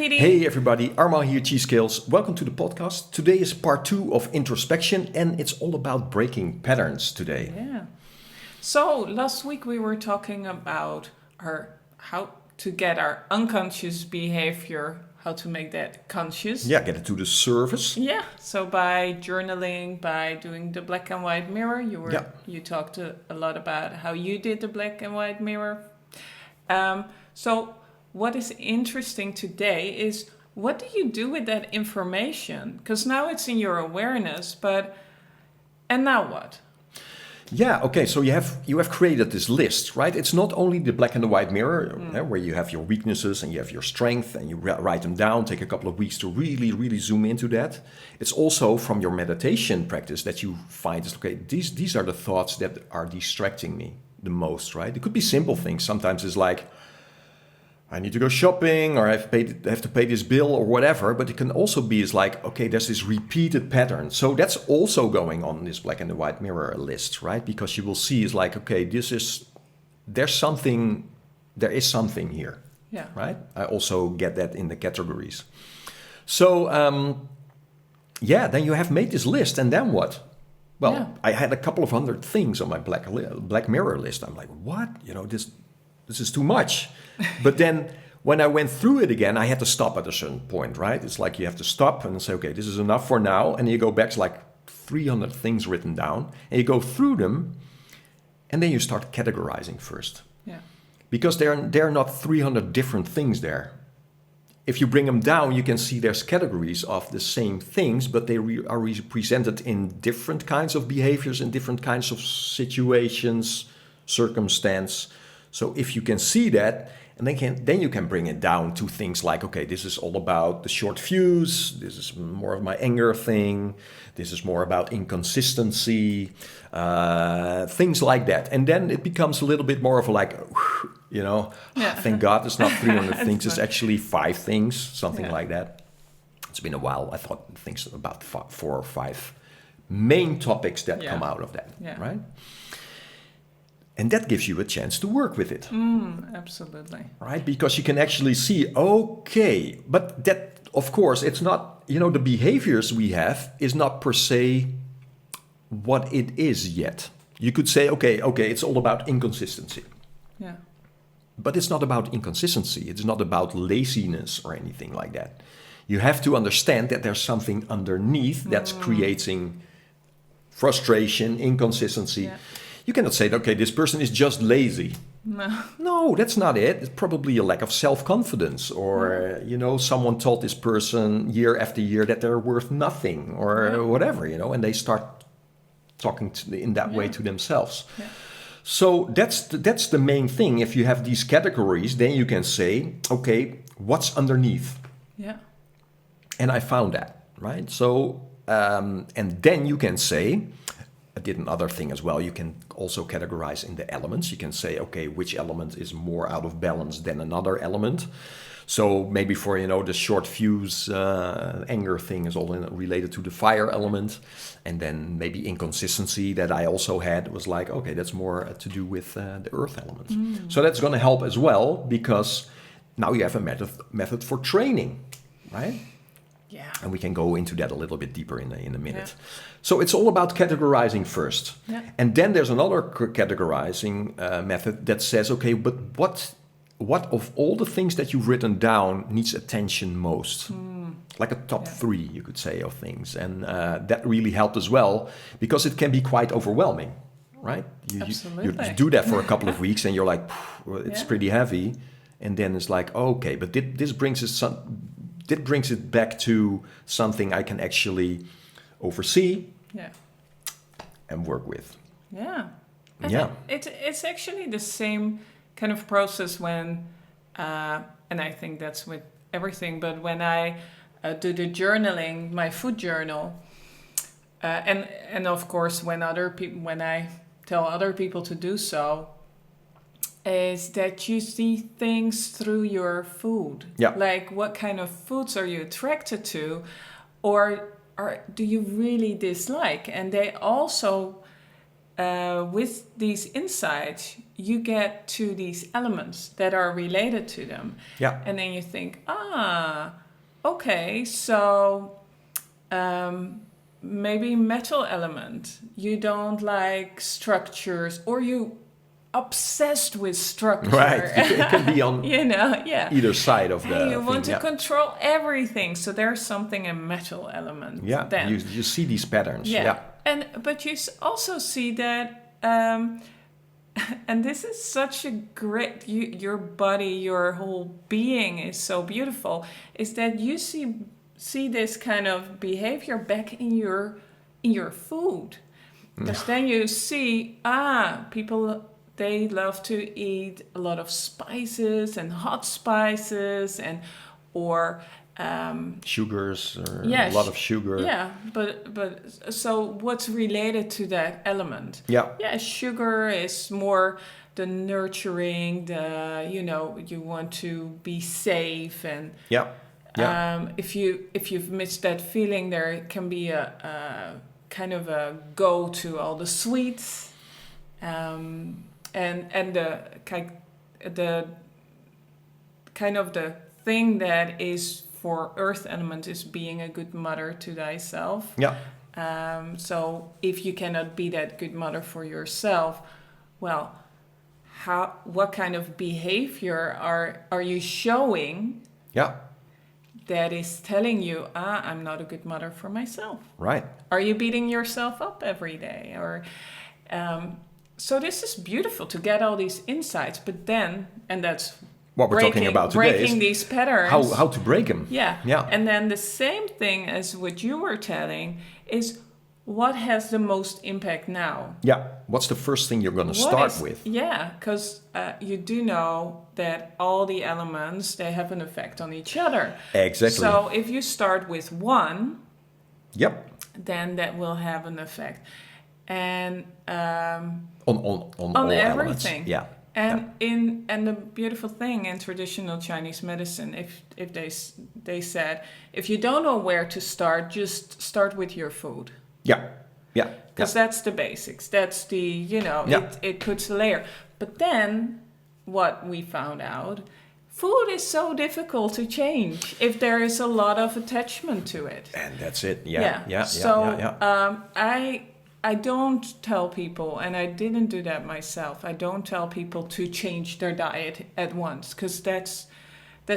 Didi. Hey everybody, Arma here, Cheese Scales. Welcome to the podcast. Today is part 2 of Introspection and it's all about breaking patterns today. Yeah. So last week we were talking about how to get our unconscious behavior, how to make that conscious. Yeah, get it to the surface. Yeah. So by journaling, by doing the black and white mirror, you talked a lot about how you did the black and white mirror. So what is interesting today is, what do you do with that information? Because now it's in your awareness, and now what? Yeah, okay, so you have created this list, right? It's not only the black and the white mirror, where you have your weaknesses and you have your strength and you write them down, take a couple of weeks to really zoom into that. It's also from your meditation practice that you find, okay, these are the thoughts that are distracting me the most, right? It could be simple things. Sometimes it's like, I need to go shopping, or I have to pay this bill or whatever. But it can also be like, okay, there's this repeated pattern. So that's also going on in this black and the white mirror list, right? Because you will see is like, okay, there is something here, right? I also get that in the categories. So, then you have made this list, and then what? Well, I had a couple of hundred things on my black mirror list. I'm like, what? This is too much. But then when I went through it again, I had to stop at a certain point, right? It's like you have to stop and say, okay, this is enough for now. And you go back to like 300 things written down and you go through them and then you start categorizing first. Yeah. Because there are not 300 different things there. If you bring them down, you can see there's categories of the same things, but they are represented in different kinds of behaviors and different kinds of situations, circumstance. So if you can see that, and then you can bring it down to things like, okay, this is all about the short fuse. This is more of my anger thing. This is more about inconsistency, things like that. And then it becomes a little bit more of like, thank God it's not 300 things. It's actually 5 things, something like that. It's been a while. I thought things about 4 or 5 main topics that come out of that, right? And that gives you a chance to work with it. Absolutely. Right? Because you can actually see, okay, but that, of course, it's not, the behaviors we have is not per se what it is yet. You could say, okay, it's all about inconsistency. Yeah. But it's not about inconsistency. It's not about laziness or anything like that. You have to understand that there's something underneath that's creating frustration, inconsistency. Yeah. You cannot say, okay, this person is just lazy. No, that's not it. It's probably a lack of self-confidence, or, someone told this person year after year that they're worth nothing or whatever, and they start talking in that way to themselves. Yeah. So that's the main thing. If you have these categories, then you can say, okay, what's underneath? Yeah. And I found that, right? So, and then you can say, I did another thing as well. You can also categorize in the elements. You can say, okay, which element is more out of balance than another element. So maybe for, the short fuse anger thing is all related to the fire element. And then maybe inconsistency that I also had was like, okay, that's more to do with the earth element. So that's going to help as well, because now you have a method for training, right? Yeah. And we can go into that a little bit deeper in a minute. Yeah. So it's all about categorizing first. Yeah. And then there's another categorizing method that says, okay, but what of all the things that you've written down needs attention most? Like a top 3, you could say, of things. And that really helped as well, because it can be quite overwhelming, right? You do that for a couple of weeks and you're like, it's pretty heavy. And then it's like, okay, but this brings it back to something I can actually oversee and work with. Yeah. It's actually the same kind of process when, and I think that's with everything, but when I do the journaling, my food journal, and of course when I tell other people to do so, is that you see things through your food. Yeah. Like, what kind of foods are you attracted to, or do you really dislike? And they also with these insights, you get to these elements that are related to them. Yeah. And then you think, okay, so maybe metal element. You don't like structures, or you obsessed with structure. Right. It can be on either side of the you want thing, to control everything. So there's something a metal element. Yeah, then. you see these patterns. Yeah. But you also see that, and this is such a great, your body, your whole being is so beautiful, is that you see this kind of behavior back in your food. Because then you see, people, they love to eat a lot of spices and hot spices or sugars, or a lot of sugar. Yeah, but so what's related to that element? Yeah. Sugar is more the nurturing, you want to be safe, and if you've missed that feeling, there can be a kind of a go to all the sweets, and the kind of the thing that is for earth element is being a good mother to thyself. Yeah. So if you cannot be that good mother for yourself, well, what kind of behavior are you showing? Yeah. That is telling you, I'm not a good mother for myself. Right. Are you beating yourself up every day? Or so this is beautiful to get all these insights, but then, and that's what we're talking about today, breaking these patterns. How to break them. Yeah. Yeah. And then the same thing as what you were telling is, what has the most impact now? Yeah. What's the first thing you're going to start with? Yeah, because you do know that all the elements, they have an effect on each other. Exactly. So if you start with one, yep, then that will have an effect. And on all everything. Elements. Yeah. And the beautiful thing in traditional Chinese medicine, if they said, if you don't know where to start, just start with your food. Yeah. Yeah. Because that's the basics. That's the, it puts a layer. But then what we found out, food is so difficult to change if there is a lot of attachment to it. And that's it. Yeah. So I don't tell people, and I didn't do that myself, I don't tell people to change their diet at once, because that's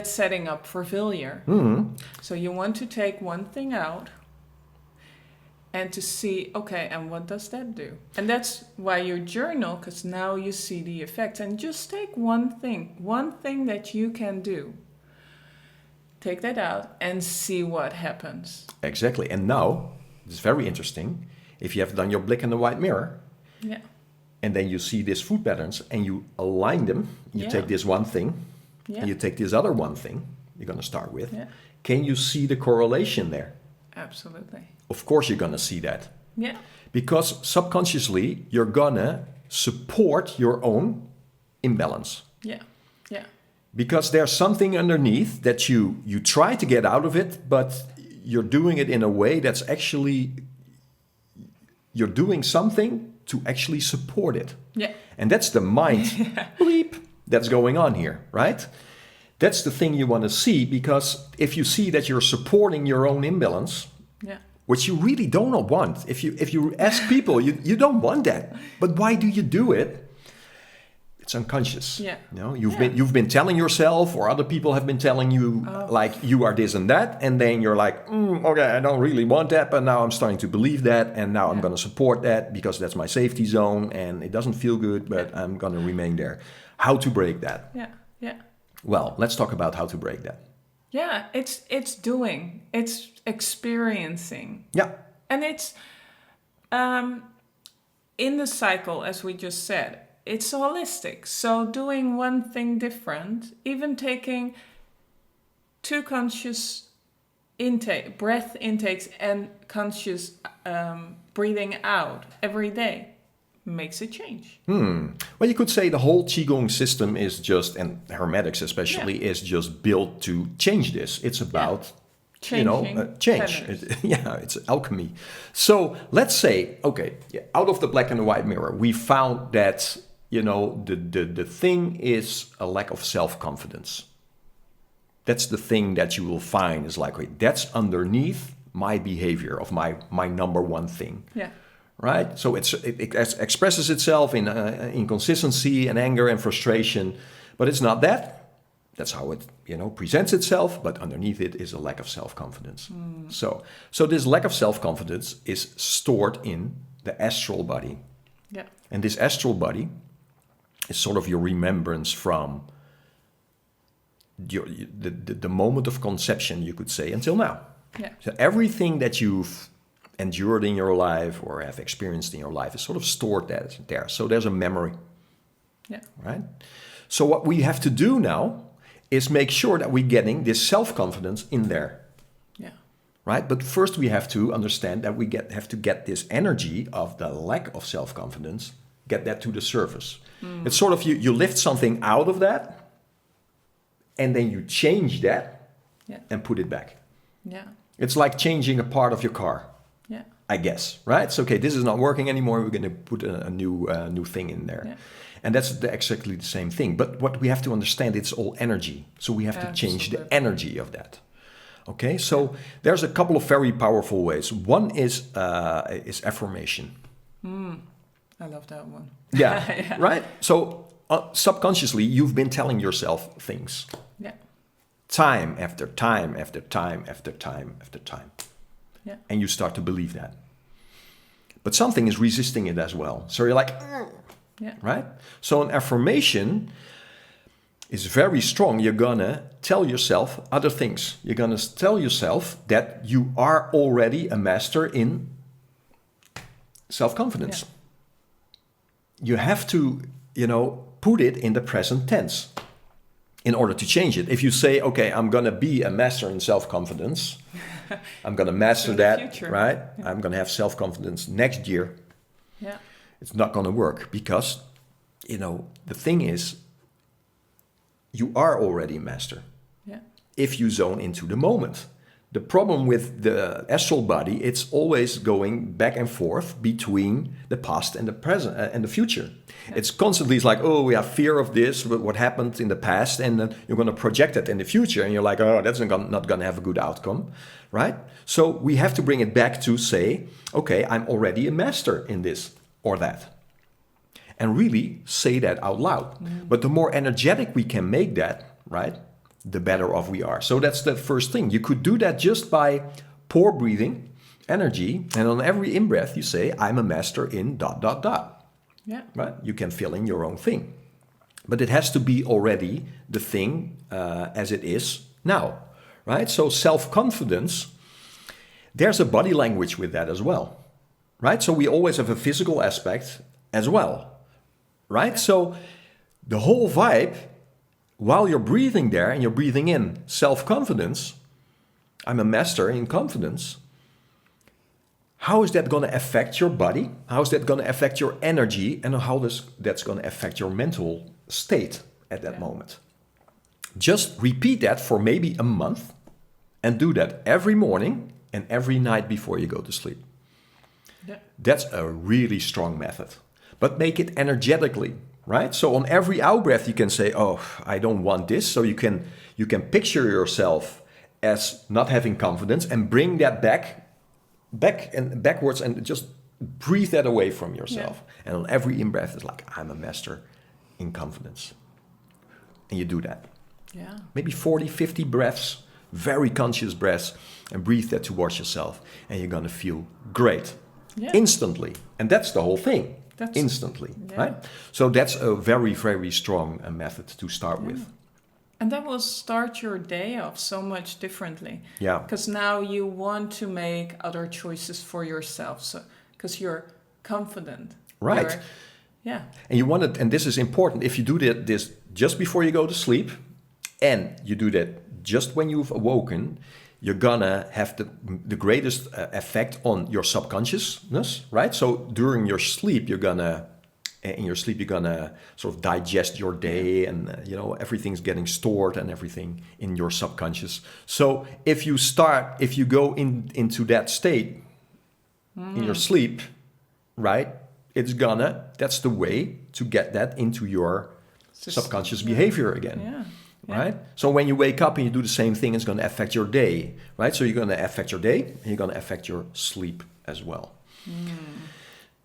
setting up for failure. Mm-hmm. So you want to take one thing out and to see, okay, and what does that do? And that's why you journal, because now you see the effect. And just take one thing that you can do. Take that out and see what happens. Exactly. And now, it's very interesting. If you have done your black and the white mirror, and then you see these food patterns and you align them, you take this one thing, and you take this other one thing you're going to start with, can you see the correlation there? Absolutely. Of course you're going to see that. Yeah. Because subconsciously, you're going to support your own imbalance. Yeah. Yeah. Because there's something underneath that you try to get out of it, but you're doing it in a way that's actually... You're doing something to actually support it. Yeah. And that's the mind bleep that's going on here, right? That's the thing you want to see, because if you see that you're supporting your own imbalance, which you really do not want, if you ask people, you don't want that. But why do you do it? It's unconscious. Yeah. You've been telling yourself, or other people have been telling you, like, you are this and that, and then you're like, okay, I don't really want that, but now I'm starting to believe that, and now I'm going to support that because that's my safety zone, and it doesn't feel good, but I'm going to remain there. How to break that? Yeah. Yeah. Well, let's talk about how to break that. Yeah, it's doing, it's experiencing. Yeah. And it's in the cycle, as we just said. It's holistic. So doing one thing different, even taking 2 conscious breath intakes and conscious breathing out every day makes a change. Well, you could say the whole Qigong system is just, and Hermetics especially, is just built to change this. It's about change. patterns. Yeah, it's alchemy. So let's say, okay, out of the black and the white mirror, we found that, the thing is a lack of self-confidence. That's the thing that you will find is like, wait, that's underneath my behavior of my number one thing. Yeah. Right? So it expresses itself in inconsistency and anger and frustration, but it's not that. That's how it, presents itself, but underneath it is a lack of self-confidence. So this lack of self-confidence is stored in the astral body. Yeah. And this astral body is sort of your remembrance from the moment of conception, you could say, until now. Yeah. So everything that you've endured in your life or have experienced in your life is sort of stored there. So there's a memory. Yeah. Right? So what we have to do now is make sure that we're getting this self-confidence in there. Yeah. Right? But first we have to understand that we have to get this energy of the lack of self-confidence, get that to the surface. It's sort of you lift something out of that and then you change that and put it back. Yeah. It's like changing a part of your car. Yeah. I guess, right? It's okay, this is not working anymore. We're going to put a new thing in there. Yeah. And that's exactly the same thing. But what we have to understand, it's all energy. So we have to change the energy of that. Okay, so there's a couple of very powerful ways. One is affirmation. I love that one. Yeah, right? So subconsciously, you've been telling yourself things. Yeah. Time after time after time after time after time. Yeah. And you start to believe that. But something is resisting it as well. So you're like, right? So an affirmation is very strong. You're gonna tell yourself other things. You're gonna tell yourself that you are already a master in self-confidence. Yeah. You have to, put it in the present tense in order to change it. If you say, okay, I'm gonna be a master in self-confidence, I'm gonna master that, future. right? Yeah. I'm gonna have self-confidence next year. Yeah. It's not gonna work because, the thing is, you are already a master. Yeah. If you zone into the moment. The problem with the astral body, it's always going back and forth between the past and the present and the future. Yeah. It's like, oh, we have fear of this, what happened in the past, and then you're going to project it in the future, and you're like, oh, that's not going to have a good outcome, right? So we have to bring it back to say, okay, I'm already a master in this or that. And really say that out loud. But the more energetic we can make that, right, the better off we are. So that's the first thing. You could do that just by pore breathing, energy, and on every in-breath you say, I'm a master in ... Yeah. Right? You can fill in your own thing. But it has to be already the thing as it is now, right? So self-confidence, there's a body language with that as well, right? So we always have a physical aspect as well, right? Yeah. So the whole vibe, while you're breathing there and you're breathing in self-confidence, I'm a master in confidence, how is that going to affect your body? How is that going to affect your energy? And how that's going to affect your mental state at that moment? Just repeat that for maybe a month and do that every morning and every night before you go to sleep. Yeah. That's a really strong method. But make it energetically, right? So on every out breath you can say, oh, I don't want this. So you can picture yourself as not having confidence and bring that back and backwards and just breathe that away from yourself. Yeah. And on every in-breath it's like, I'm a master in confidence. And you do that. Yeah. Maybe 40, 50 breaths, very conscious breaths, and breathe that towards yourself. And you're going to feel great instantly. And that's the whole thing. That's instantly, right? So that's a very, very strong method to start with. And that will start your day off so much differently. Yeah. Because now you want to make other choices for yourself. So, because you're confident. Right. And you want it, and this is important. If you do this just before you go to sleep, and you do that just when you've awoken, you're gonna have the greatest effect on your subconsciousness, right? So during your sleep, you're gonna in your sleep, you're gonna sort of digest your day, and everything's getting stored and everything in your subconscious. So if you go into that state in your sleep, right, that's the way to get that into your subconscious behavior again. Yeah. Right? So when you wake up and you do the same thing, it's going to affect your day, right? So you're going to affect your day and you're going to affect your sleep as well.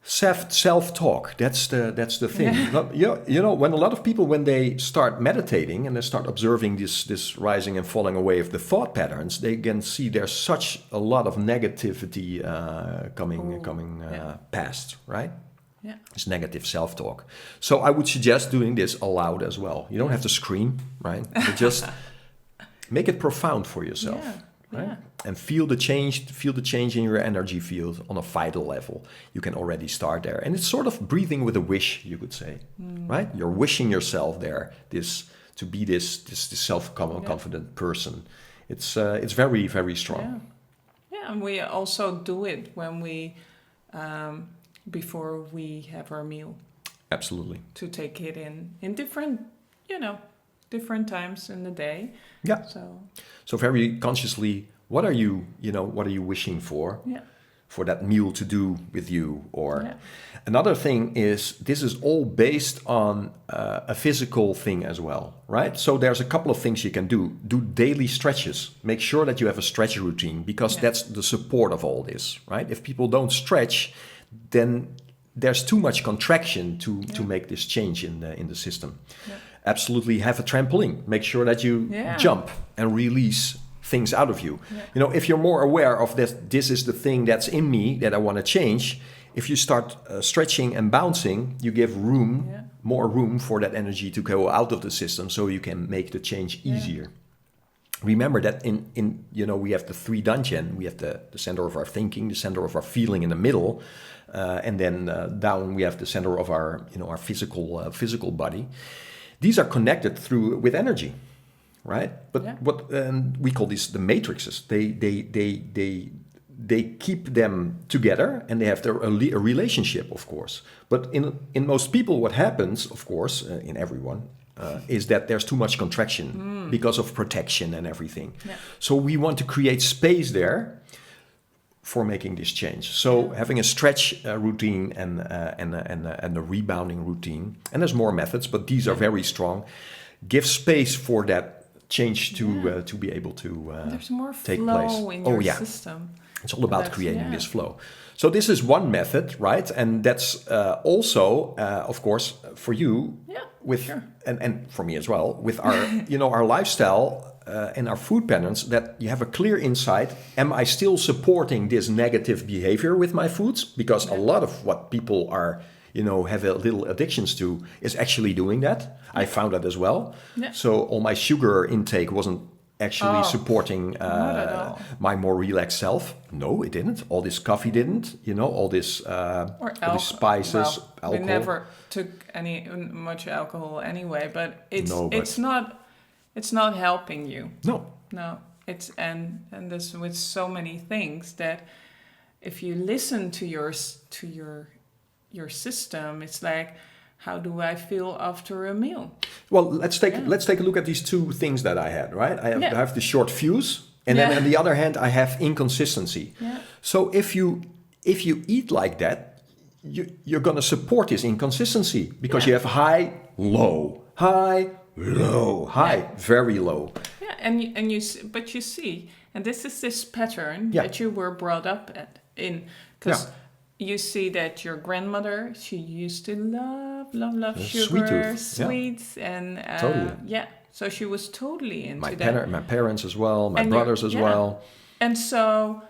Self-talk, that's the thing. When a lot of people, when they start meditating and they start observing this rising and falling away of the thought patterns, they can see there's such a lot of negativity coming past, right? Yeah. It's negative self-talk. So I would suggest doing this aloud as well. You don't have to scream, right? But just make it profound for yourself, right? Yeah. And feel the change in your energy field on a vital level. You can already start there. And it's sort of breathing with a wish, you could say, right? You're wishing yourself there to be this self-confident person. It's very, very strong. Yeah, and we also do it when we before we have our meal. Absolutely. To take it in different times in the day. Yeah. So very consciously, what are you wishing for? Yeah. For that meal to do with you? Or another thing is, this is all based on a physical thing as well, right? So there's a couple of things you can do. Do daily stretches. Make sure that you have a stretch routine, because that's the support of all this, right? If people don't stretch, then there's too much contraction to make this change in the system. Yeah. Absolutely, have a trampoline. Make sure that you jump and release things out of you. Yeah. If you're more aware of this is the thing that's in me that I want to change. If you start stretching and bouncing, you give more room for that energy to go out of the system, so you can make the change easier. Remember that we have the 3 dantian. We have the center of our thinking, the center of our feeling in the middle, and then down we have the center of our our physical body. These are connected with energy, right? But what we call these the matrices. They keep them together, and they have a relationship, of course. But in most people, what happens, of course, in everyone, is that there's too much contraction because of protection and everything. Yeah. So we want to create space there for making this change. So having a stretch routine and a rebounding routine, and there's more methods, but these are very strong. Give space for that change to be able to there's more take flow place. in your system. It's all about creating this flow. So this is one method, right? And that's also, of course, for you, and for me as well, with our our lifestyle and our food patterns, that you have a clear insight. Am I still supporting this negative behavior with my foods? Because a lot of what people are, have a little addictions to is actually doing that. I found that as well. Yeah. So all my sugar intake wasn't actually supporting my more relaxed self. No, it didn't. All this coffee didn't. All this all these spices, alcohol. We never took much alcohol anyway, but it's not helping you. No. It's and this with so many things that if you listen to your system, it's like, how do I feel after a meal? Well, let's take a look at these 2 things that I had, right? I have the short fuse, and then on the other hand, I have inconsistency. Yeah. So if you eat like that, you're going to support this inconsistency, because you have high, low, high, low, high, very low. Yeah, but you see, and this pattern that you were brought up in, because. You see that your grandmother, she used to love sugar, sweets, and totally. So she was totally into that. My parents as well, my brothers as well. And so,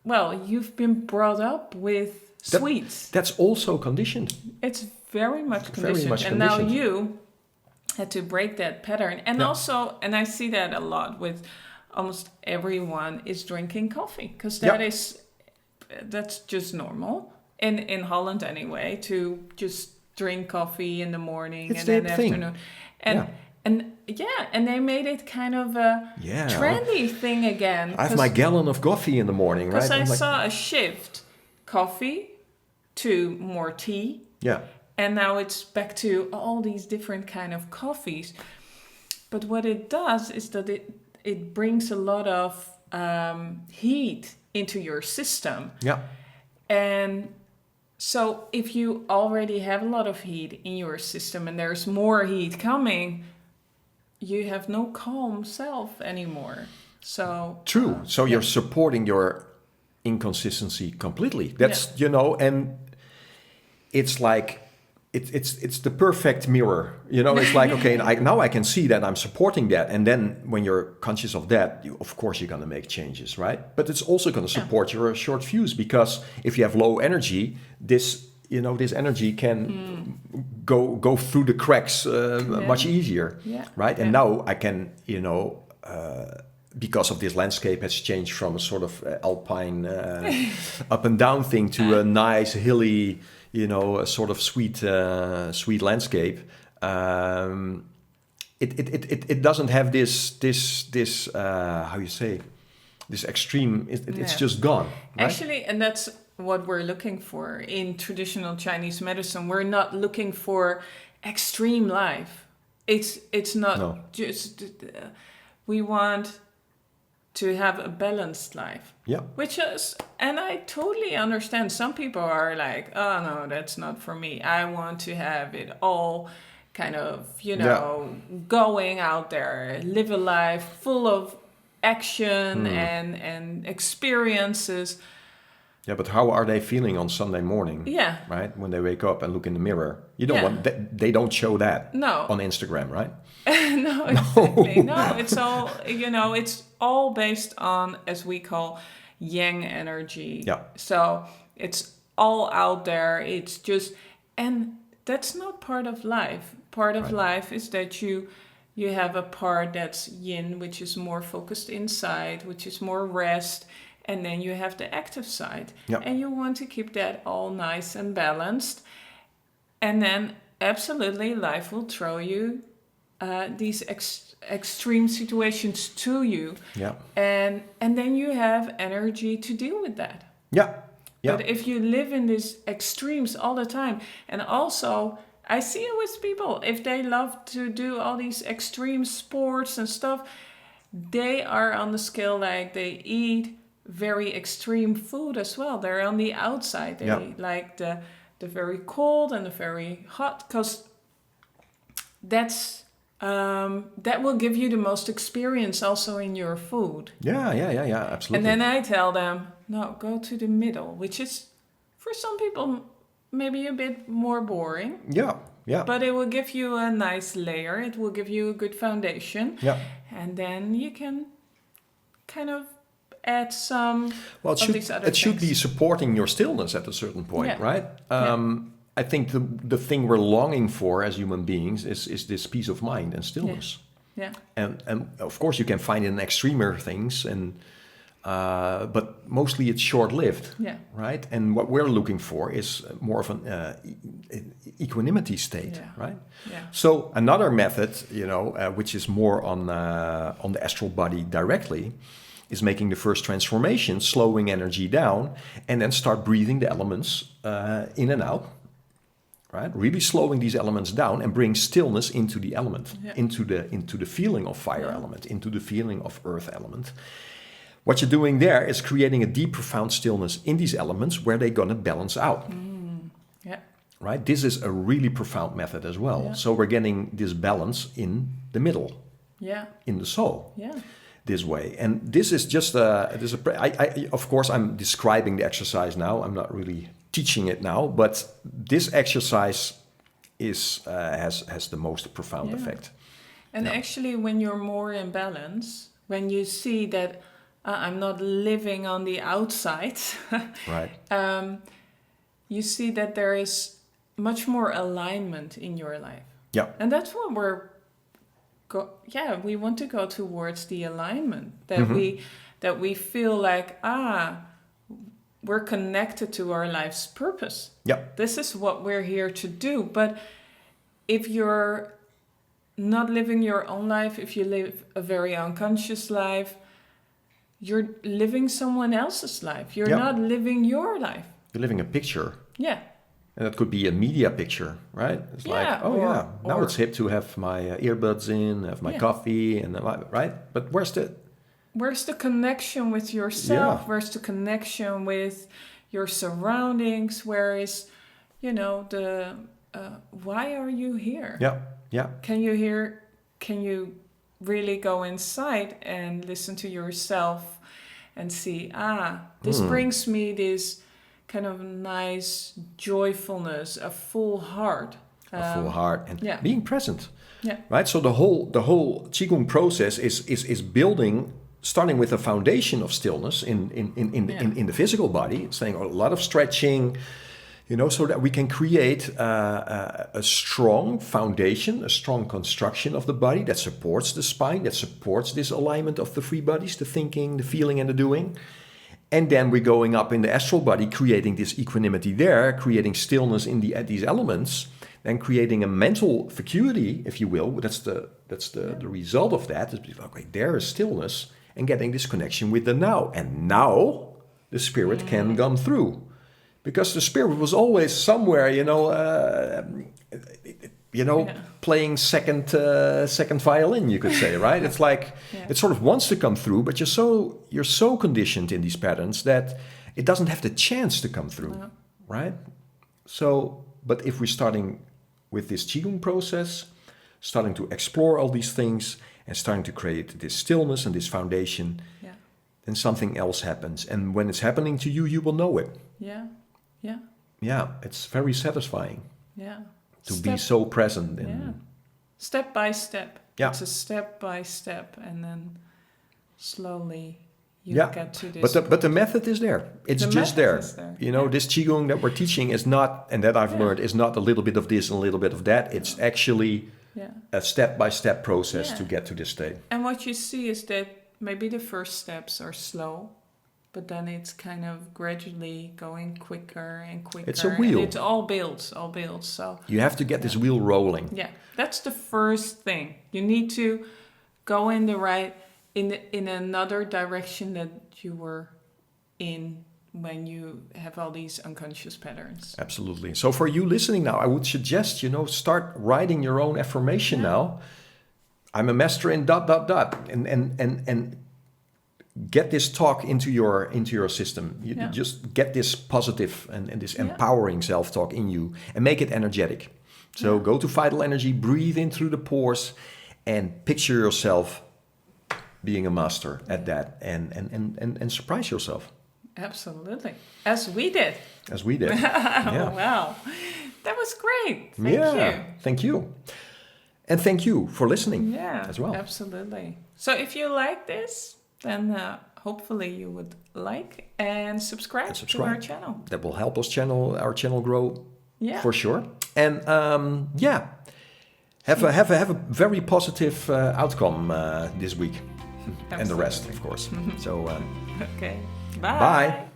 you've been brought up with sweets. That's also conditioned. It's very much conditioned. And now you had to break that pattern. And also, and I see that a lot with almost everyone is drinking coffee, because that's just normal in Holland anyway, to just drink coffee in the morning and in the afternoon. And they made it kind of a trendy thing again. I have my gallon of coffee in the morning, right? Because I saw a shift, coffee to more tea Yeah. And now it's back to all these different kind of coffees. But what it does is that it brings a lot of heat into your system. Yeah. And so if you already have a lot of heat in your system and there's more heat coming, you have no calm self anymore. So True. So you're supporting your inconsistency completely. That's and it's like it's the perfect mirror. It's like okay, now I can see that I'm supporting that, and then when you're conscious of that, of course you're gonna make changes, right? But it's also gonna support your short fuse, because if you have low energy, this energy can go through the cracks much easier, right? And now I can because of this landscape has changed from a sort of alpine up and down thing to a nice hilly, a sort of sweet landscape. It doesn't have this how you say, this extreme. It's just gone. Right? Actually, and that's what we're looking for in traditional Chinese medicine. We're not looking for extreme life. It's not just we want to have a balanced life. Yeah. Which is, and I totally understand. Some people are like, oh no, that's not for me. I want to have it all kind of, going out there, live a life full of action and experiences. Yeah, but how are they feeling on Sunday morning? Yeah. Right? When they wake up and look in the mirror. You don't want they don't show that on Instagram, right? No, exactly. No, it's all, it's all based on, as we call, yang energy. Yeah. So it's all out there. It's just, and that's not part of life. Part of life is that you have a part that's yin, which is more focused inside, which is more rest. And then you have the active side. Yeah. And you want to keep that all nice and balanced. And then absolutely life will throw you these extreme situations to you. Yeah. And then you have energy to deal with that. Yeah. Yeah. But if you live in these extremes all the time, and also I see it with people, if they love to do all these extreme sports and stuff, they are on the scale like they eat very extreme food as well. They're on the outside. They like the very cold and the very hot, because that's that will give you the most experience also in your food. Yeah, absolutely. And then I tell them, no, go to the middle, which is for some people maybe a bit more boring. Yeah. But it will give you a nice layer. It will give you a good foundation. Yeah. And then you can kind of add some of these other things. It should be supporting your stillness at a certain point, right? I think the thing we're longing for as human beings is this peace of mind and stillness. Yeah. And of course you can find it in extremer things, but mostly it's short-lived, right? And what we're looking for is more of an equanimity state, right? Yeah. So another method, which is more on the astral body directly, is making the first transformation, slowing energy down, and then start breathing the elements in and out. Right? Really slowing these elements down and bring stillness into the element, into the feeling of fire element, into the feeling of earth element. What you're doing there is creating a deep, profound stillness in these elements where they're gonna balance out. Right? This is a really profound method as well. Yeah. So we're getting this balance in the middle. In the soul. This way, and this is just of course I'm describing the exercise now. I'm not really teaching it now, but this exercise has the most profound effect. And actually, when you're more in balance, when you see that I'm not living on the outside, right? You see that there is much more alignment in your life. Yeah, and that's what we want to go towards the alignment that we feel like we're connected to our life's purpose. Yeah, this is what we're here to do. But if you're not living your own life, if you live a very unconscious life, you're living someone else's life. You're not living your life. You're living a picture. Yeah. And that could be a media picture, right? It's like, Yeah, oh or- yeah, now or- it's hip to have my earbuds in, have my Yeah. coffee, and right? But where's Where's the connection with yourself? Yeah. Where's the connection with your surroundings? Where is, the why are you here? yeah, Can you really go inside and listen to yourself and see, this brings me this kind of nice joyfulness, a full heart. a full heart, and yeah. being present, Yeah. right? So the whole Qigong process is building, starting with a foundation of stillness in the physical body. It's saying a lot of stretching, so that we can create a strong foundation, a strong construction of the body that supports the spine, that supports this alignment of the three bodies, the thinking, the feeling, and the doing. And then we're going up in the astral body, creating this equanimity there, creating stillness in these elements, then creating a mental vacuity, if you will. That's the result of that. Is, okay, there is stillness, and getting this connection with the now. And now the spirit can come through. Because the spirit was always somewhere, playing second violin, you could say, right? It's like it sort of wants to come through, but you're so conditioned in these patterns that it doesn't have the chance to come through, right? So, but if we're starting with this Qigong process, starting to explore all these things and starting to create this stillness and this foundation, then something else happens. And when it's happening to you, you will know it. Yeah, it's very satisfying. Yeah. To be so present. Step by step. Yeah. It's a step by step, and then slowly you get to this. But the method is there. It's The just method there. is there. This Qigong that we're teaching is not, and that I've learned, is not a little bit of this and a little bit of that. It's actually a step-by-step process to get to this state. And what you see is that maybe the first steps are slow, but then it's kind of gradually going quicker and quicker. It's a wheel. And it all builds. So You have to get this wheel rolling. yeah, that's the first thing. You need to go in in another direction that you were in when you have all these unconscious patterns. Absolutely. So for you listening now, I would suggest, start writing your own affirmation now. I'm a master in ... and get this talk into your system. You just get this positive and this empowering self-talk in you and make it energetic. So go to Vital Energy, breathe in through the pores, and picture yourself being a master at that, and surprise yourself. Absolutely, as we did. Yeah. Wow, that was great. Thank you. Thank you. And thank you for listening as well. Absolutely. So if you like this, then hopefully you would like and subscribe to our channel. That will help our channel grow for sure. And have a very positive outcome this week. And the rest, of course. So okay. bye.